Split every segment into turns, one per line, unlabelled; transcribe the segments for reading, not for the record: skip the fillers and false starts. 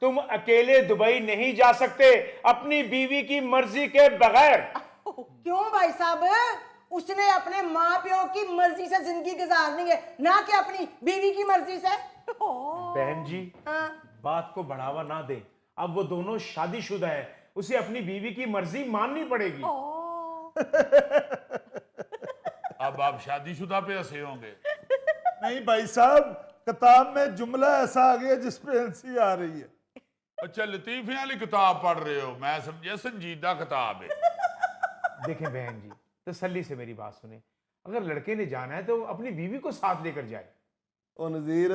तुम अकेले दुबई नहीं जा सकते अपनी बीवी की मर्जी के बगैर।
क्यों भाई साहब? उसने अपने माँ प्यो की मर्जी से जिंदगी गुजारनी है, ना कि अपनी बीवी की मर्जी से।
बहन जी,
हाँ।
बात को बढ़ावा ना दें। अब वो दोनों शादीशुदा है, उसे अपनी बीवी की मर्जी माननी पड़ेगी।
अब आप शादीशुदा पे हंसे होंगे।
नहीं भाई साहब, किताब में जुमला ऐसा आ गया जिस पे हंसी आ रही है।
अच्छा, लतीफियां वाली किताब पढ़ रहे हो? मैं समझे संजीदा किताब है।
देखें बहन जी, तसल्ली से मेरी बात सुने। अगर लड़के ने जाना है तो अपनी बीवी को साथ लेकर जाए।
ਉਹ ਨਜ਼ੀਰ,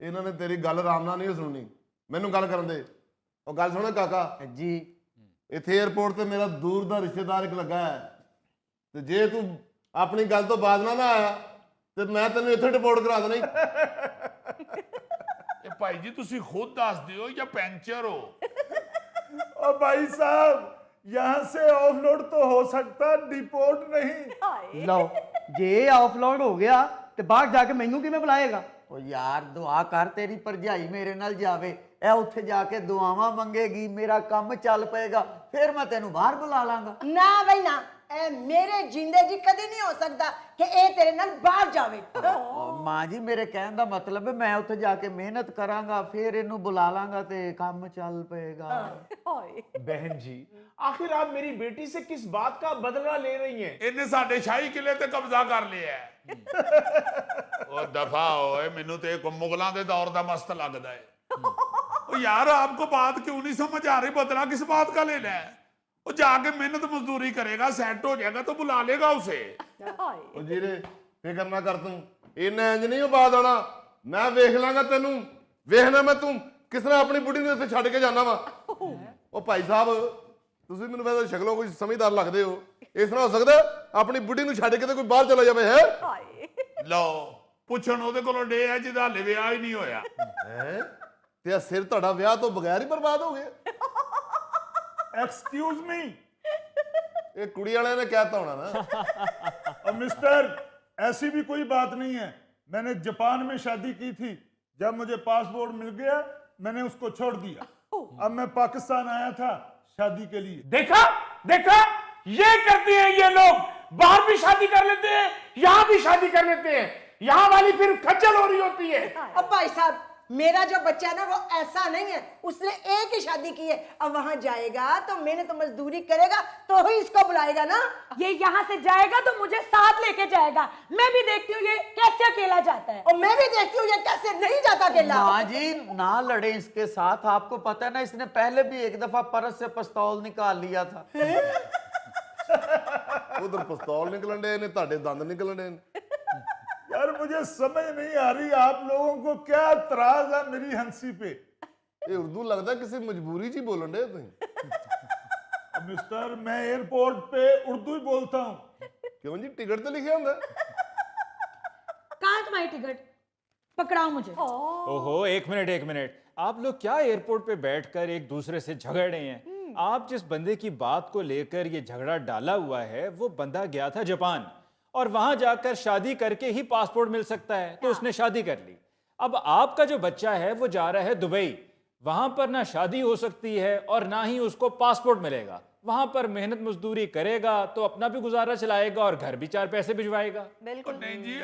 ਇਹਨਾਂ ਨੇ ਤੇਰੀ ਗੱਲ ਆਰਾਮ ਨਾਲ ਨਹੀਂ ਸੁਣਨੀ, ਮੈਨੂੰ ਗੱਲ ਕਰਨ ਦੇ। ਉਹ ਗੱਲ ਸੁਣ ਕਾਕਾ
जी।
ਇੱਥੇ 에어ਪੋਰਟ ਤੇ ਮੇਰਾ ਦੂਰ ਦਾ ਰਿਸ਼ਤੇਦਾਰ ਇੱਕ ਲੱਗਾ ਹੈ, ਤੇ ਜੇ ਤੂੰ ਆਪਣੀ ਗੱਲ ਤੋਂ ਬਾਜ਼ ਨਾ ਆਇਆ ਤੇ ਮੈਂ ਤੈਨੂੰ ਇੱਥੇ ਡਿਪੋਰਟ ਕਰਾ ਦੇਣਾ ਈ।
ਇਹ ਭਾਈ ਜੀ ਤੁਸੀਂ ਖੁਦ ਦੱਸ ਦਿਓ ਜਾਂ ਪੈਂਚਰ ਹੋ?
और भाई साहब, यहाँ से ऑफलोड तो हो सकता, डिपोर्ट नहीं।
लो जे ऑफलोड हो गया ਤੇ ਬਾਹਰ ਜਾ ਕੇ ਮੈਨੂੰ ਕਿਵੇਂ ਬੁਲਾਏਗਾ? ਉਹ ਯਾਰ ਦੁਆ ਕਰ ਤੇਰੀ ਭਰਜਾਈ ਮੇਰੇ ਨਾਲ ਜਾਵੇ, ਇਹ ਉੱਥੇ ਜਾ ਕੇ ਦੁਆਵਾਂ ਮੰਗੇਗੀ, ਮੇਰਾ ਕੰਮ ਚੱਲ ਪਏਗਾ, ਫਿਰ ਮੈਂ ਤੈਨੂੰ ਬਾਹਰ ਬੁਲਾ ਲਾਂਗਾ।
ना भाई ना, ए मेरे जिंदे जी कदी नहीं हो सकता कि ए तेरे नाल बाहर जावे।
ਮਾਂ ਜੀ ਮੇਰੇ ਕਹਿਣ ਦਾ ਮਤਲਬ ਹੈ ਮੈਂ ਉੱਥੇ ਜਾ ਕੇ ਮਿਹਨਤ ਕਰਾਂਗਾ, ਫਿਰ ਇਹਨੂੰ ਬੁਲਾ ਲਾਂਗਾ ਤੇ ਕੰਮ ਚੱਲ ਪਏਗਾ।
बहन जी, आखिर आप मेरी बेटी से किस बात का बदला ले रही हैं?
ਇਹਨੇ ਸਾਡੇ ਸ਼ਾਹੀ ਕਿਲੇ ਤੇ ਕਬਜ਼ਾ ਕਰ ਲਿਆ ਹੈ। ਉਹ ਦਫਾ ਹੋਏ, ਮੈਨੂੰ ਤੇ ਇੱਕ ਮੁਗਲਾਂ ਦੇ ਦੌਰ ਦਾ ਮਸਤ ਲੱਗਦਾ ਹੈ। ਉਹ यार आपको बात क्यों नहीं समझ आ रही? बदला किस बात का लेना है? वो जाके मेहनत मजदूरी करेगा, सेट हो जाएगा तो बुला लेगा उसे।
ਉਹ ਜੀਰੇ ਫਿਕਰ ਨਾ ਕਰ ਤੂੰ, ਇਹਨਾਂ ਇੰਜ ਨਹੀਂ ਉਹ ਬਾਜ਼ ਆਉਣਾ। ਮੈਂ ਵੇਖ ਲਾਂਗਾ ਤੈਨੂੰ, ਵੇਖਣਾ ਮੈਂ ਤੂੰ ਕਿਸ ਤਰ੍ਹਾਂ ਆਪਣੀ ਬੁੱਢੀ ਨੂੰ ਇੱਥੇ ਛੱਡ ਕੇ ਜਾਣਾ ਵਾ। ਉਹ ਭਾਈ ਸਾਹਿਬ, ਤੁਸੀਂ ਮੈਨੂੰ ਵੈਸੇ ਸ਼ਕਲੋਂ ਕੋਈ ਸਮਝਦਾਰ ਲੱਗਦੇ ਹੋ। ਇਸ ਤਰ੍ਹਾਂ ਹੋ ਸਕਦਾ ਆਪਣੀ ਬੁੱਢੀ ਨੂੰ ਛੱਡ ਕੇ ਤੇ ਕੋਈ ਬਾਹਰ ਚਲਾ ਜਾਵੇ? ਹੈ
ਲਓ ਪੁੱਛਣ ਉਹਦੇ ਕੋਲੋਂ ਡੇ ਹੈ ਜਿਹਦਾ ਹਲੇ ਵਿਆਹ ਹੀ ਨਹੀਂ ਹੋਇਆ।
ਹੈ ਤੇ ਆ ਸਿਰ ਤੁਹਾਡਾ ਵਿਆਹ ਤੋਂ ਬਗੈਰ ਹੀ ਬਰਬਾਦ ਹੋ ਗਿਆ।
एक्सक्यूज मी,
ਇਹ ਕੁੜੀ ਵਾਲਿਆਂ ਨੇ ਕਹਿਤਾ ਹੋਣਾ ਨਾ।
और मिस्टर, ऐसी भी कोई बात नहीं है। मैंने जापान में शादी की थी, जब मुझे पासपोर्ट मिल गया मैंने उसको छोड़ दिया। अब मैं पाकिस्तान आया था शादी के लिए।
देखा देखा, ये करते हैं ये लोग। बाहर भी शादी कर लेते हैं, यहाँ भी शादी कर लेते हैं। यहाँ वाली फिर खज्जल हो रही होती है।
अब भाई साहब, मेरा जो बच्चा है ना वो ऐसा नहीं है, उसने एक ही शादी की है। अब वहां जाएगा तो मेहनत तो मजदूरी करेगा तो ही इसको बुलाएगा ना।
ये यहाँ से जाएगा तो मुझे साथ लेके जाएगा। मैं भी देखती हूँ ये कैसे अकेला जाता है।
और मैं भी देखती हूँ ये कैसे नहीं जाता अकेला।
माँ जी ना लड़े इसके साथ, आपको पता है ना इसने पहले भी एक दफा परस से पिस्तौल निकाल लिया था।
ਉਧਰ ਪਿਸਤੌਲ ਨਿਕਲਣ ਦੇ ਨੇ, ਤੁਹਾਡੇ ਦੰਦ ਨਿਕਲਣ ਦੇ ਨੇ।
यार मुझे समझ नहीं आ रही आप लोगों को क्या एतराज है मेरी हंसी पे।
ਇਹ ਉਰਦੂ ਲੱਗਦਾ ਕਿਸੇ ਮਜਬੂਰੀ 'ਚ ਹੀ ਬੋਲਣ ਦੇ ਤੁਸੀਂ।
मिस्टर, मैं एयरपोर्ट पे उर्दू ही बोलता हूँ।
ਕਿਉਂ ਜੀ, ਟਿਕਟ ਤੇ ਲਿਖਿਆ ਹੁੰਦਾ।
कहाँ है तुम्हारी टिकट? पकड़ाओ मुझे।
ओहो, एक मिनट, आप लोग क्या एयरपोर्ट पे बैठकर एक दूसरे से झगड़ रहे हैं? आप जिस बंदे की बात को लेकर ये झगड़ा डाला हुआ है वो बंदा गया था जापान, और वहां जाकर शादी करके ही पासपोर्ट मिल सकता है, तो उसने शादी कर ली। अब आपका जो बच्चा है वो जा रहा है दुबई, वहां पर ना शादी हो सकती है और ना ही उसको पासपोर्ट मिलेगा। वहां पर मेहनत मजदूरी करेगा तो अपना भी गुजारा चलाएगा और घर भी 4 पैसे भिजवाएगा।
और नहीं जी,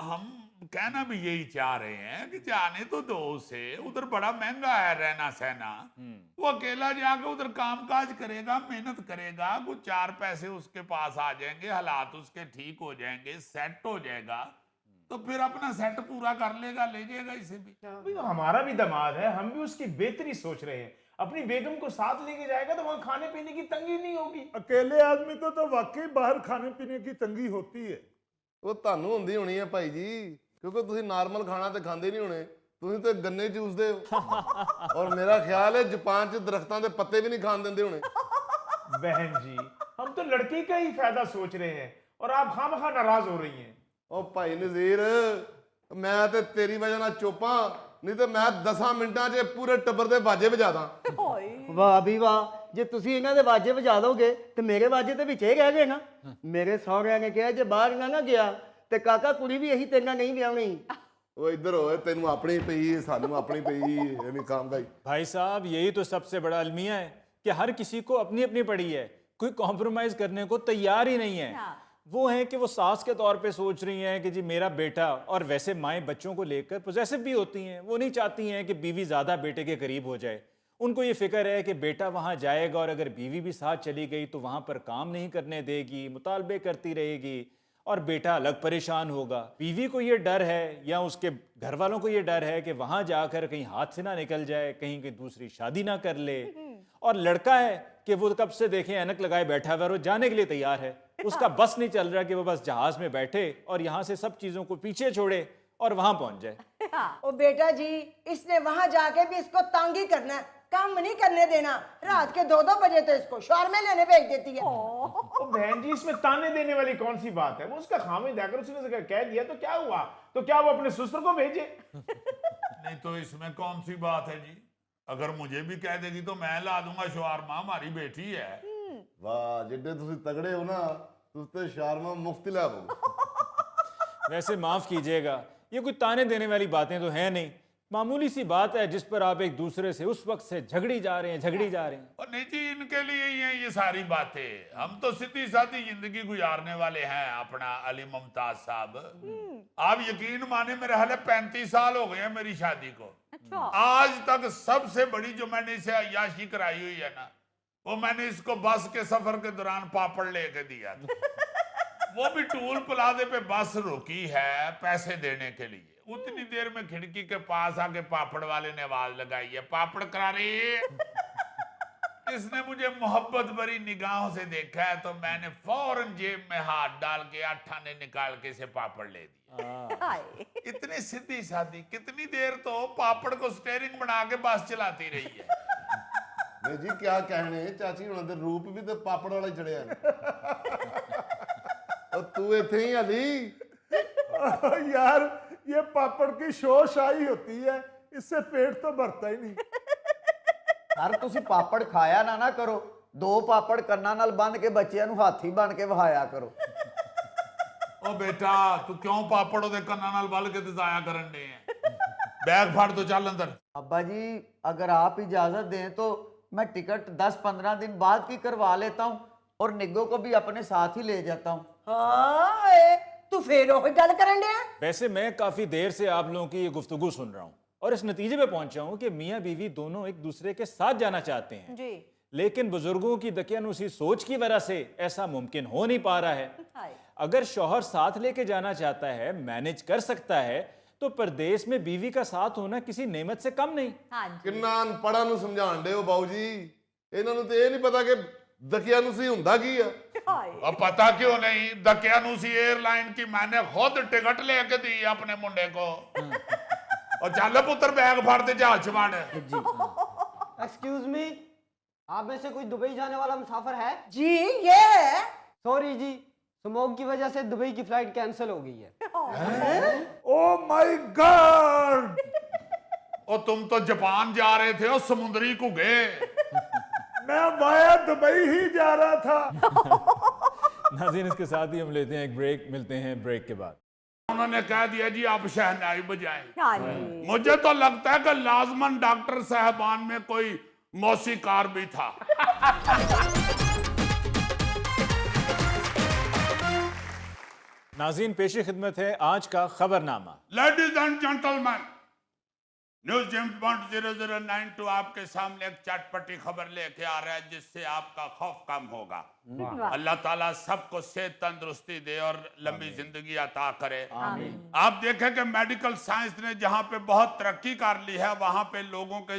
हम कहना भी यही चाह रहे हैं कि जाने तो दो उसे, उधर बड़ा महंगा है रहना सहना। वो अकेला जाके उधर काम काज करेगा, मेहनत करेगा, कुछ 4 पैसे उसके पास आ जाएंगे, हालात उसके ठीक हो जाएंगे, सेट हो जाएगा, तो फिर अपना सेट पूरा कर लेगा, ले जाएगा इसे भी।
भाई, हमारा भी दामाद है, हम भी उसकी बेहतरी सोच रहे हैं। अपनी बेगम को साथ लेके जाएगा तो वहां खाने पीने की तंगी नहीं होगी।
अकेले आदमी को तो वाकई बाहर खाने पीने की तंगी होती है।
ਉਹ ਤੁਹਾਨੂੰ ਹੁੰਦੀ ਹੋਣੀ ਹੈ ਭਾਈ ਜੀ, ਕਿਉਂਕਿ ਤੁਸੀਂ ਨਾਰਮਲ ਖਾਣਾ ਤੇ ਖਾਂਦੇ ਨਹੀਂ ਹੋਣੇ, ਤੁਸੀਂ ਤੇ ਗੰਨੇ ਚੂਸਦੇ ਹੋ। ਔਰ ਮੇਰਾ ਖਿਆਲ ਹੈ ਜਾਪਾਨ 'ਚ ਦਰਖਤਾਂ ਦੇ ਪੱਤੇ ਵੀ ਨਹੀਂ ਖਾਣ ਦਿੰਦੇ ਹੋਣੇ।
बहन जी, हम तो लड़की का ही फायदा सोच रहे हैं और आप खामखा नाराज हो रही हैं।
ਉਹ ਭਾਈ ਨਜ਼ੀਰ, ਮੈਂ ਤੇ ਤੇਰੀ ਵਜ੍ਹਾ ਨਾਲ ਚੋਪਾਂ, ਨਹੀਂ ਤੇ ਮੈਂ 10 ਮਿੰਟਾਂ 'ਚ ਪੂਰੇ ਟੱਬਰ ਦੇ ਬਾਜੇ ਵਜਾ ਦਾਂ।
वाह भी वाह, ਜੇ ਤੁਸੀਂ ਇਹਨਾਂ ਦੇ ਵਾਜੇ ਵਜਾ ਦੋਗੇ ਤੇ ਮੇਰੇ ਵਾਜੇ ਤੇ ਵਿੱਚ ਹੀ ਰਹਿ ਗਏ ਨਾ। ਮੇਰੇ ਸਹੁਰਿਆਂ ਨੇ ਕਿਹਾ ਜੇ ਬਾਹਰ ਨਾ ਗਿਆ ਤੇ ਕਾਕਾ ਕੁੜੀ ਵੀ ਇਹੀ ਤੇਰੇ ਨਾਲ ਨਹੀਂ ਵਿਆਹਣੀ।
ਉਹ ਇੱਧਰ ਹੋਏ ਤੈਨੂੰ ਆਪਣੀ ਪਈ ਸਾਨੂੰ ਆਪਣੀ ਪਈ ਐਵੇਂ काम का ही
भाई साहब यही तो सबसे बड़ा अलमिया है कि हर किसी को अपनी अपनी पड़ी है, कोई कॉम्प्रोमाइज करने को तैयार ही नहीं है। वो है कि वो सास के तौर पे सोच रही हैं कि जी मेरा बेटा, और वैसे माएँ बच्चों को लेकर पोजेसिव भी होती हैं, वो नहीं चाहती हैं कि बीवी ज़्यादा बेटे के करीब हो जाए। उनको ये फिक्र है कि बेटा वहाँ जाएगा और अगर बीवी भी साथ चली गई तो वहाँ पर काम नहीं करने देगी, मुतालबे करती रहेगी और बेटा अलग परेशान होगा। बीवी को ये डर है या उसके घर वालों को ये डर है कि वहां जाकर कहीं हाथ से ना निकल जाए, कहीं की दूसरी शादी ना कर ले। और लड़का है कि वो कब से देखें ऐनक लगाए बैठा हुआ है और वो जाने के लिए तैयार है। उसका बस नहीं चल रहा कि वो बस जहाज में बैठे और यहाँ से सब चीजों को पीछे छोड़े और वहां पहुंच जाए।
ओ बेटा जी, इसने वहां जाके भी इसको तंग ही करना है, काम नहीं करने देना। रात के 2-2 बजे तो इसको शौर में लेने भेज देती है।
ओ बहन जी, इसमें ताने देने वाली कौन सी बात है? वो उसका खामिद है, अगर उसने कह दिया तो क्या हुआ? तो क्या वो अपने ससुर को भेजे?
नहीं तो इसमें कौन सी बात है जी? अगर मुझे भी कह देगी तो मैं ला दूंगा शवारमा, हमारी बेटी है।
वाह जिड्डे ਤੁਸੀਂ तगड़े हो ना, ਤੁਸੀਂ ਤੇ ਸ਼ਾਰਮਾ ਮੁਫਤ ਲੈ ਆਵੋ।
वैसे माफ कीजिएगा, ये कोई ताने देने वाली बातें तो हैं नहीं, मामूली सी बात है जिस पर आप एक दूसरे से उस वक्त से झगड़ी जा रहे हैं।
और नहीं जी, इनके लिए ही हैं ये सारी बातें। हम तो सीधी सादी जिंदगी गुजारने वाले हैं अपना अली मुमताज साहब। आप यकीन माने मेरे हाल 35 साल हो गए हैं मेरी शादी को। आज तक सबसे बड़ी जो मैंने इसे अय्याशी कराई हुई है ना, वो मैंने इसको बस के सफर के दौरान पापड़ लेके दिया था। वो भी टूल प्लाजे पे बस रुकी है पैसे देने के लिए। उतनी देर में खिड़की के पास आके पापड़ वाले ने आवाज लगाई है, पापड़ करा रही। इसने मुझे मोहब्बत भरी निगाहों से देखा है तो मैंने फौरन जेब में हाथ डाल के 8 आने निकाल के इसे पापड़ ले दिया। इतनी सीधी सादी, कितनी देर तो पापड़ को स्टेयरिंग बना के बस चलाती रही है।
नहीं जी क्या कहने, चाची हुणां दे रूप भी तो पापड़ वाला ही चढ़िया और तू इथे ही अली।
यार ये पापड़ की शोशाई होती है, इससे पेट तो भरता ही नहीं।
ਸਰ ਤੁਸੀਂ ਪਾਪੜ ਖਾਇਆ ਨਾ ਕਰੋ, 2 ਪਾਪੜ ਕੰਨਾਂ ਨਾਲ ਬੰਨ ਕੇ ਬੱਚਿਆਂ ਨੂੰ ਹਾਥੀ ਬਣ ਕੇ ਵਹਾਇਆ ਕਰੋ।
ओ बेटा तू क्यों पापड़ ओदे कन्ना नाल बल के ते जाया करन दे है? बैग फाड़ तो चल अंदर।
अब्बा जी अगर आप इजाजत दें तो मैं टिकट 10-15 दिन बाद की करवा लेता हूँ और निग्गो को भी अपने साथ ही ले जाता हूँ।
हाँ, तू फिर वही गल करन डया।
वैसे मैं काफी देर से आप लोगों की ये गुफ्तगू सुन रहा हूँ और इस नतीजे पे पहुंचा हूं कि मियाँ बीवी दोनों एक दूसरे के साथ जाना चाहते हैं
जी।
लेकिन बुजुर्गों की दकियानूसी सोच की वजह से ऐसा मुमकिन हो नहीं पा रहा है। अगर शौहर साथ लेके जाना चाहता है, मैनेज कर सकता है, तो परदेश में बीवी का साथ होना किसी नेमत से कम नहीं।
हाँ जी।
ਕਿੰਨਾ ਅਨਪੜਾਂ ਨੂੰ ਸਮਝਾਣ ਦੇ ਹੋ ਬਾਊ ਜੀ, ਇਹਨਾਂ ਨੂੰ ਤੇ ਇਹ ਨਹੀਂ ਪਤਾ ਕਿ दकियानुसी ਹੁੰਦਾ ਕੀ ਆ।
अब पता क्यों नहीं, दकियानूसी एयरलाइन की मैंने खुद टिकट लेके दी अपने मुंडे को। और चल पुत्र बैग फाड़ दे जहाज च मार।
एक्सक्यूज मी, आप में से कोई दुबई जाने वाला मुसाफिर है?
जी ये है।
सॉरी जी, स्मोक की वजह से दुबई की फ्लाइट कैंसिल हो गई है।
ओ माय गॉड,
और तुम तो जापान जा रहे थे और समुद्री को गए।
मैं वाया दुबई ही जा रहा था।
नाज़रीन इसके साथ ही हम लेते हैं एक ब्रेक, मिलते हैं ब्रेक के बाद।
उन्होंने कह दिया जी आप शहनाई बजाएं।
हाँ जी।
मुझे तो लगता है कि लाजमन डॉक्टर साहबान में कोई मौसीकार भी था।
नाज़रीन पेशी खिदमत है आज का खबरनामा।
Ladies and gentleman, news James Bond 0092 आपके सामने एक चटपटी खबर लेके आ रहा है जिससे आपका खौफ कम होगा। अल्लाह ताला सबको सेहत तंदुरुस्ती दे और लंबी जिंदगी अता करे। आप देखें कि मेडिकल साइंस ने जहां पे बहुत तरक्की कर ली है वहां पे लोगों के